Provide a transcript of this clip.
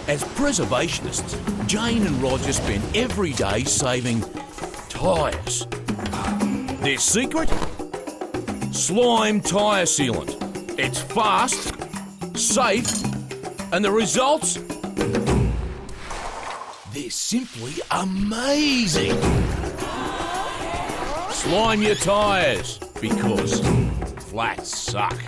As preservationists, Jane and Roger spend every day saving tyres. Their secret? SLIME Tyre Sealant. It's fast, safe, and the results? They're simply amazing. Slime your tyres, because flats suck.